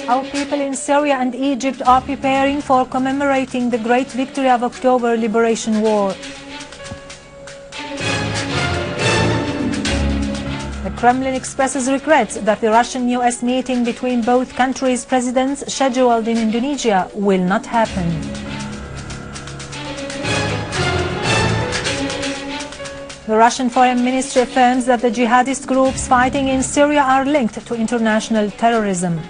Our people in Syria and Egypt are preparing for commemorating the great victory of October Liberation War. The Kremlin expresses regrets that the Russian-US meeting between both countries' presidents scheduled in Indonesia will not happen. The Russian Foreign Ministry affirms that the jihadist groups fighting in Syria are linked to international terrorism.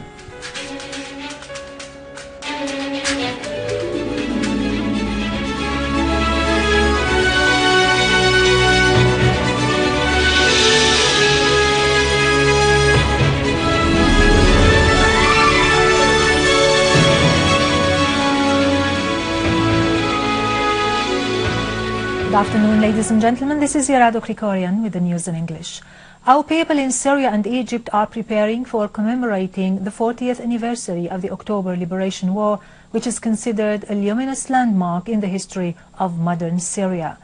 Good afternoon, ladies and gentlemen. This is Yarado Krikorian with the news in English. Our people in Syria and Egypt are preparing for commemorating the 40th anniversary of the October Liberation War, which is considered a luminous landmark in the history of modern Syria.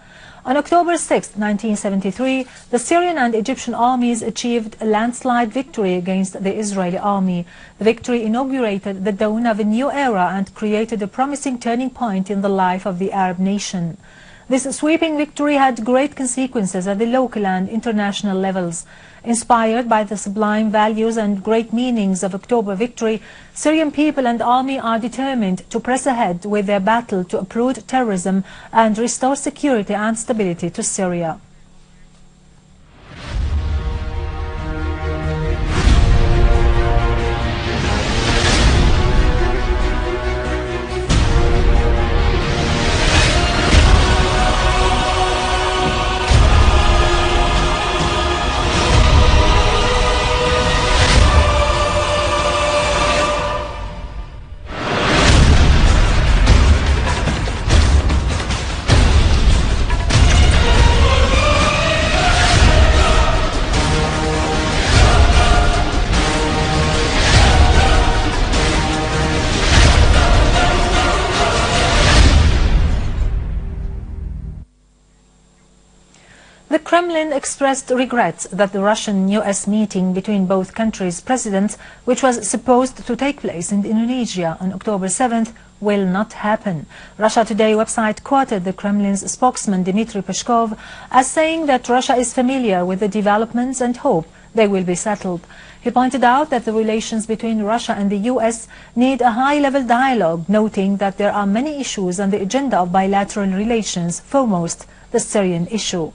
On October 6, 1973, the Syrian and Egyptian armies achieved a landslide victory against the Israeli army. The victory inaugurated the dawn of a new era and created a promising turning point in the life of the Arab nation. This sweeping victory had great consequences at the local and international levels. Inspired by the sublime values and great meanings of October victory, Syrian people and army are determined to press ahead with their battle to uproot terrorism and restore security and stability to Syria. The Kremlin expressed regrets that the Russian-US meeting between both countries' presidents, which was supposed to take place in Indonesia on October 7th, will not happen. Russia Today website quoted the Kremlin's spokesman Dmitry Peskov as saying that Russia is familiar with the developments and hope they will be settled. He pointed out that the relations between Russia and the US need a high-level dialogue, noting that there are many issues on the agenda of bilateral relations, foremost the Syrian issue.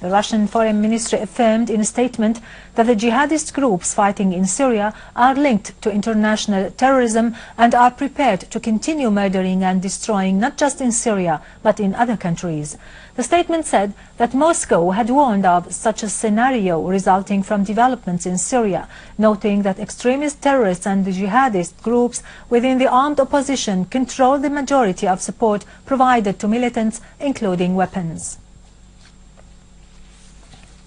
The Russian Foreign Ministry affirmed in a statement that the jihadist groups fighting in Syria are linked to international terrorism and are prepared to continue murdering and destroying not just in Syria but in other countries. The statement said that Moscow had warned of such a scenario resulting from developments in Syria, noting that extremist terrorists and the jihadist groups within the armed opposition control the majority of support provided to militants, including weapons.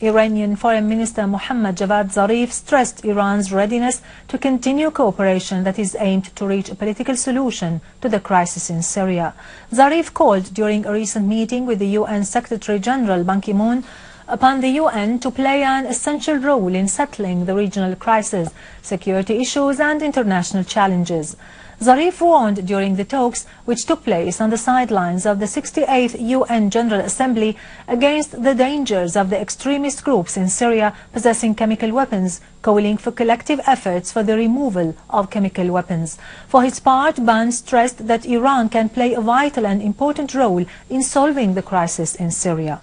Iranian Foreign Minister Mohammad Javad Zarif stressed Iran's readiness to continue cooperation that is aimed to reach a political solution to the crisis in Syria. Zarif called during a recent meeting with the UN Secretary General Ban Ki-moon upon the UN to play an essential role in settling the regional crisis, security issues and international challenges. Zarif warned during the talks, which took place on the sidelines of the 68th UN General Assembly, against the dangers of the extremist groups in Syria possessing chemical weapons, calling for collective efforts for the removal of chemical weapons. For his part, Ban stressed that Iran can play a vital and important role in solving the crisis in Syria.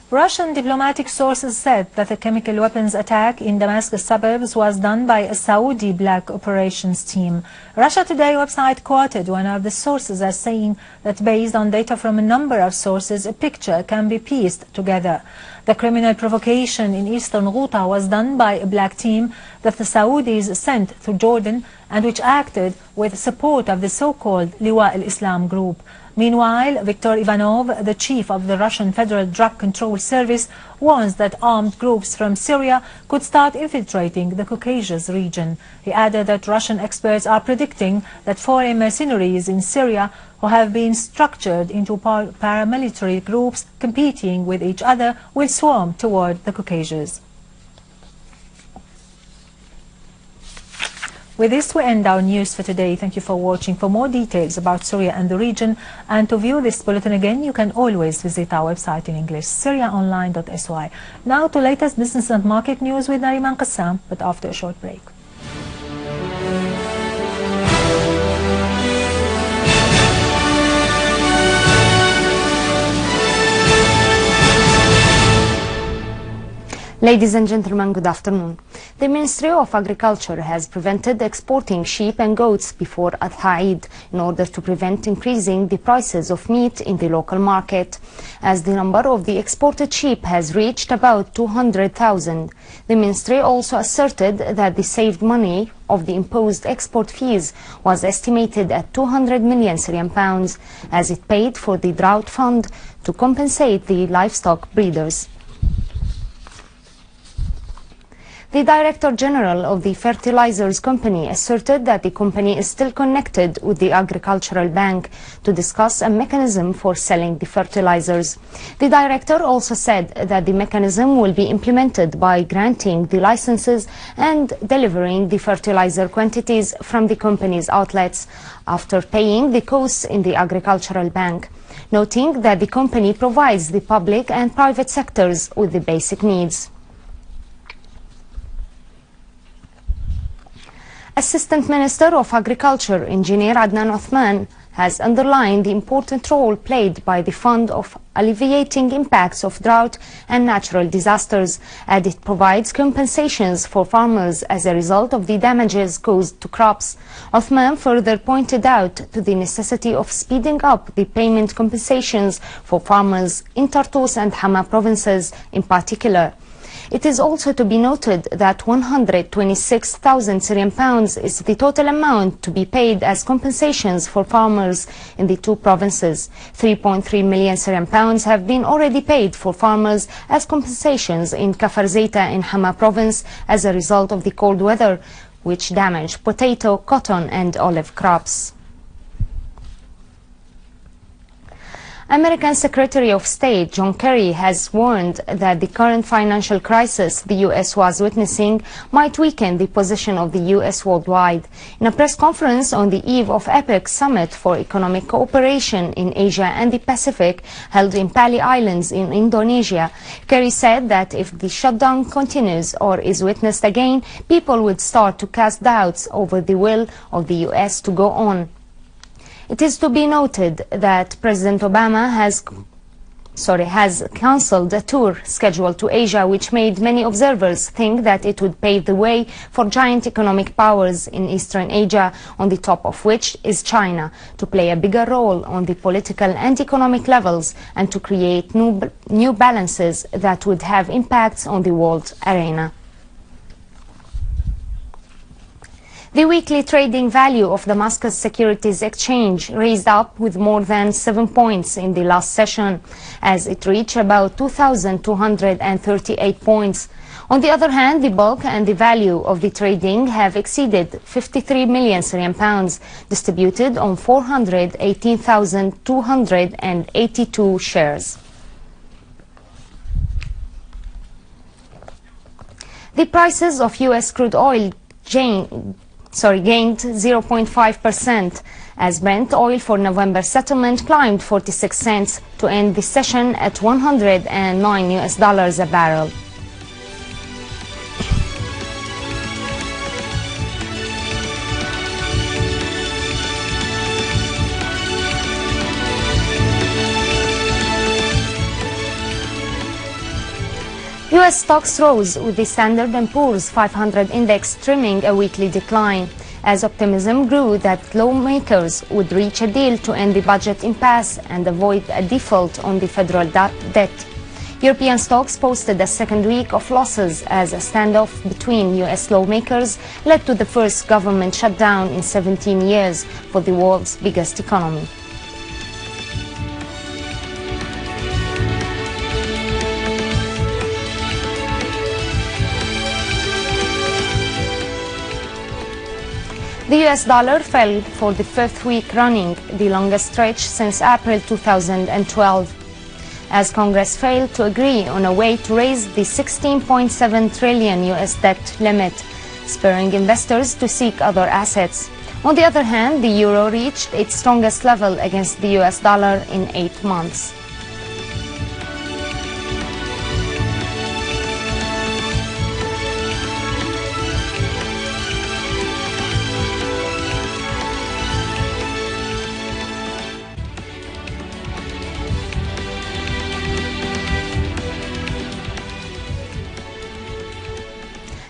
Russian diplomatic sources said that the chemical weapons attack in Damascus suburbs was done by a Saudi black operations team. Russia Today website quoted one of the sources as saying that based on data from a number of sources, a picture can be pieced together. The criminal provocation in eastern Ghouta was done by a black team that the Saudis sent to Jordan and which acted with support of the so-called Liwa al-Islam group. Meanwhile, Viktor Ivanov, the chief of the Russian Federal Drug Control Service, warns that armed groups from Syria could start infiltrating the Caucasus region. He added that Russian experts are predicting that foreign mercenaries in Syria who have been structured into paramilitary groups competing with each other will swarm toward the Caucasus. With this, we end our news for today. Thank you for watching. For more details about Syria and the region, and to view this bulletin again, you can always visit our website in English, syriaonline.sy. Now to latest business and market news with Nariman Qassam, but after a short break. Ladies and gentlemen, good afternoon. The Ministry of Agriculture has prevented exporting sheep and goats before Al-Eid in order to prevent increasing the prices of meat in the local market, as the number of the exported sheep has reached about 200,000. The Ministry also asserted that the saved money of the imposed export fees was estimated at 200 million Syrian pounds, as it paid for the drought fund to compensate the livestock breeders. The Director General of the Fertilizers Company asserted that the company is still connected with the Agricultural Bank to discuss a mechanism for selling the fertilizers. The director also said that the mechanism will be implemented by granting the licenses and delivering the fertilizer quantities from the company's outlets after paying the costs in the Agricultural Bank, noting that the company provides the public and private sectors with the basic needs. Assistant Minister of Agriculture, Engineer Adnan Othman, has underlined the important role played by the Fund of alleviating impacts of drought and natural disasters, as it provides compensations for farmers as a result of the damages caused to crops. Othman further pointed out to the necessity of speeding up the payment compensations for farmers in Tartus and Hama provinces in particular. It is also to be noted that 126,000 Syrian pounds is the total amount to be paid as compensations for farmers in the two provinces. 3.3 million Syrian pounds have been already paid for farmers as compensations in Kafr Zeita in Hama province as a result of the cold weather, which damaged potato, cotton and olive crops. American Secretary of State John Kerry has warned that the current financial crisis the U.S. was witnessing might weaken the position of the U.S. worldwide. In a press conference on the eve of APEC Summit for Economic Cooperation in Asia and the Pacific, held in Bali Islands in Indonesia, Kerry said that if the shutdown continues or is witnessed again, people would start to cast doubts over the will of the U.S. to go on. It is to be noted that President Obama has cancelled a tour scheduled to Asia, which made many observers think that it would pave the way for giant economic powers in Eastern Asia, on the top of which is China, to play a bigger role on the political and economic levels and to create new balances that would have impacts on the world arena. The weekly trading value of Damascus Securities Exchange raised up with more than 7 points in the last session, as it reached about 2,238 points. On the other hand, the bulk and the value of the trading have exceeded 53 million Syrian pounds, distributed on 418,282 shares. The prices of U.S. crude oil gained 0.5%, as Brent oil for November settlement climbed 46 cents to end the session at $109 a barrel. U.S. stocks rose with the Standard & Poor's 500 index trimming a weekly decline, as optimism grew that lawmakers would reach a deal to end the budget impasse and avoid a default on the federal debt. European stocks posted a second week of losses as a standoff between U.S. lawmakers led to the first government shutdown in 17 years for the world's biggest economy. The US dollar fell for the fifth week running, the longest stretch since April 2012, as Congress failed to agree on a way to raise the 16.7 trillion US debt limit, spurring investors to seek other assets. On the other hand, the euro reached its strongest level against the US dollar in 8 months.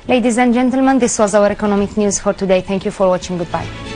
Ladies and gentlemen, this was our economic news for today. Thank you for watching. Goodbye.